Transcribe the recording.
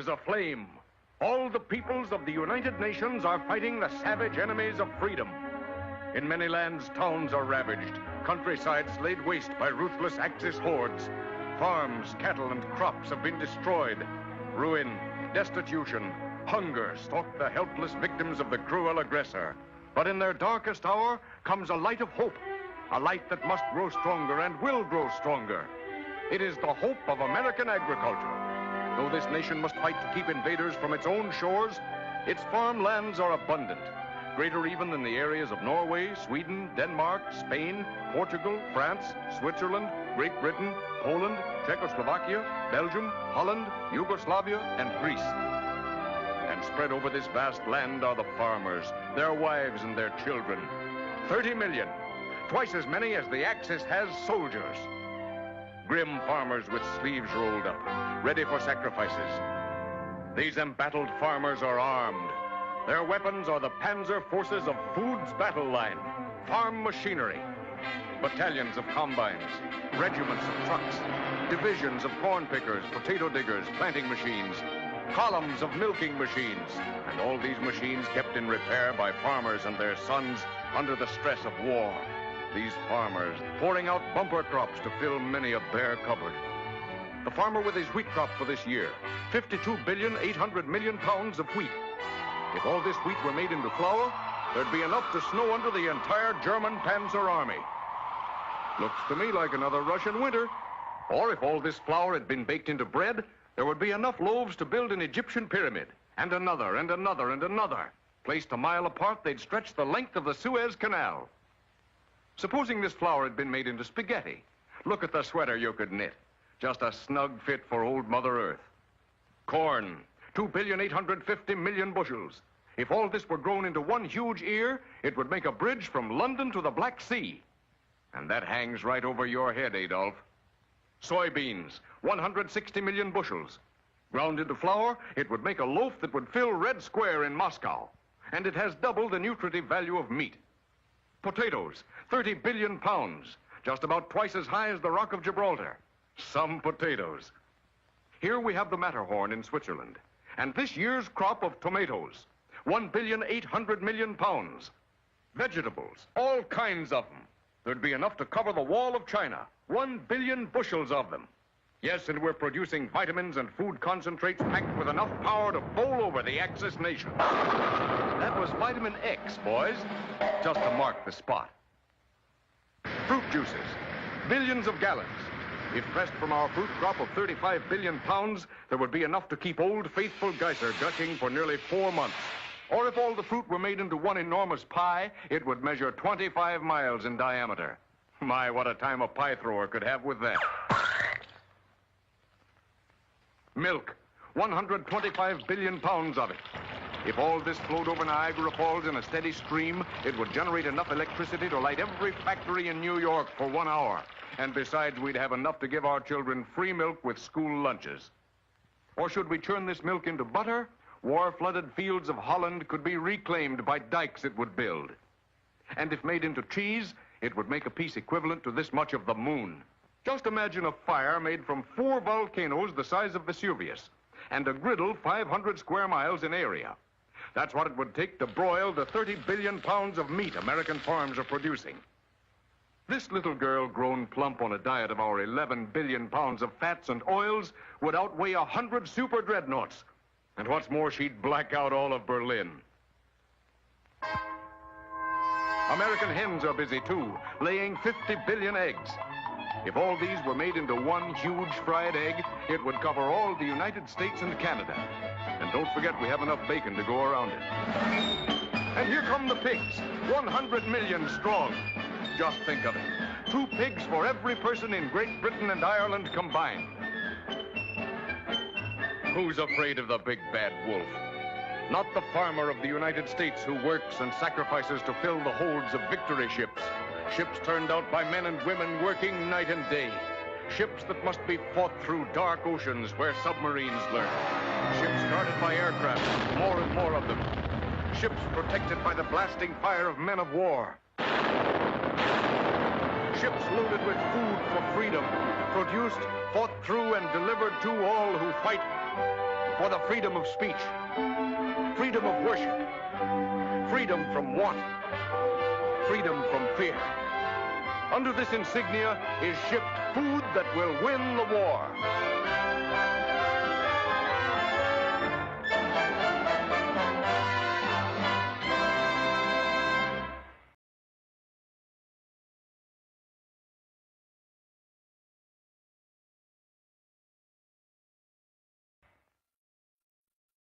is aflame. All the peoples of the United Nations are fighting the savage enemies of freedom. In many lands, towns are ravaged, countrysides laid waste by ruthless Axis hordes. Farms, cattle, and crops have been destroyed. Ruin, destitution, hunger stalk the helpless victims of the cruel aggressor. But in their darkest hour comes a light of hope, a light that must grow stronger and will grow stronger. It is the hope of American agriculture. Though this nation must fight to keep invaders from its own shores, its farmlands are abundant, greater even than the areas of Norway, Sweden, Denmark, Spain, Portugal, France, Switzerland, Great Britain, Poland, Czechoslovakia, Belgium, Holland, Yugoslavia, and Greece. And spread over this vast land are the farmers, their wives and their children. 30 million, twice as many as the Axis has soldiers. Grim farmers with sleeves rolled up, ready for sacrifices. These embattled farmers are armed. Their weapons are the panzer forces of food's battle line, farm machinery, battalions of combines, regiments of trucks, divisions of corn pickers, potato diggers, planting machines, columns of milking machines, and all these machines kept in repair by farmers and their sons under the stress of war. These farmers pouring out bumper crops to fill many a bare cupboard. The farmer with his wheat crop for this year, 52,800,000,000 pounds of wheat. If all this wheat were made into flour, there'd be enough to snow under the entire German Panzer Army. Looks to me like another Russian winter. Or if all this flour had been baked into bread, there would be enough loaves to build an Egyptian pyramid, and another, and another, and another. Placed a mile apart, they'd stretch the length of the Suez Canal. Supposing this flour had been made into spaghetti, look at the sweater you could knit. Just a snug fit for old Mother Earth. Corn, 2,850,000,000 bushels. If all this were grown into one huge ear, it would make a bridge from London to the Black Sea. And that hangs right over your head, Adolf. Soybeans, 160 million bushels. Ground into flour, it would make a loaf that would fill Red Square in Moscow. And it has double the nutritive value of meat. Potatoes, 30 billion pounds, just about twice as high as the Rock of Gibraltar. Some potatoes. Here we have the Matterhorn in Switzerland, and this year's crop of tomatoes, 1,800,000,000 pounds. Vegetables, all kinds of them. There'd be enough to cover the wall of China, 1 billion bushels of them. Yes, and we're producing vitamins and food concentrates packed with enough power to bowl over the Axis nation. That was vitamin X, boys, just to mark the spot. Fruit juices, billions of gallons. If pressed from our fruit crop of 35 billion pounds, there would be enough to keep old faithful Geyser gushing for nearly 4 months. Or if all the fruit were made into one enormous pie, it would measure 25 miles in diameter. My, what a time a pie thrower could have with that. Milk, 125 billion pounds of it. If all this flowed over Niagara Falls in a steady stream, it would generate enough electricity to light every factory in New York for 1 hour. And besides, we'd have enough to give our children free milk with school lunches. Or should we churn this milk into butter? War-flooded fields of Holland could be reclaimed by dikes it would build. And if made into cheese, it would make a piece equivalent to this much of the moon. Just imagine a fire made from 4 volcanoes the size of Vesuvius, and a griddle 500 square miles in area. That's what it would take to broil the 30 billion pounds of meat American farms are producing. This little girl, grown plump on a diet of our 11 billion pounds of fats and oils, would outweigh 100 super dreadnoughts. And what's more, she'd black out all of Berlin. American hens are busy, too, laying 50 billion eggs. If all these were made into one huge fried egg, it would cover all the United States and Canada. And don't forget, we have enough bacon to go around it. And here come the pigs, 100 million strong. Just think of it. 2 pigs for every person in Great Britain and Ireland combined. Who's afraid of the big bad wolf? Not the farmer of the United States who works and sacrifices to fill the holds of victory ships. Ships turned out by men and women working night and day. Ships that must be fought through dark oceans where submarines lurk. Ships guarded by aircraft, more and more of them. Ships protected by the blasting fire of men of war. Ships loaded with food for freedom, produced, fought through, and delivered to all who fight. for the freedom of speech, freedom of worship, freedom from want, freedom from fear. Under this insignia is shipped food that will win the war.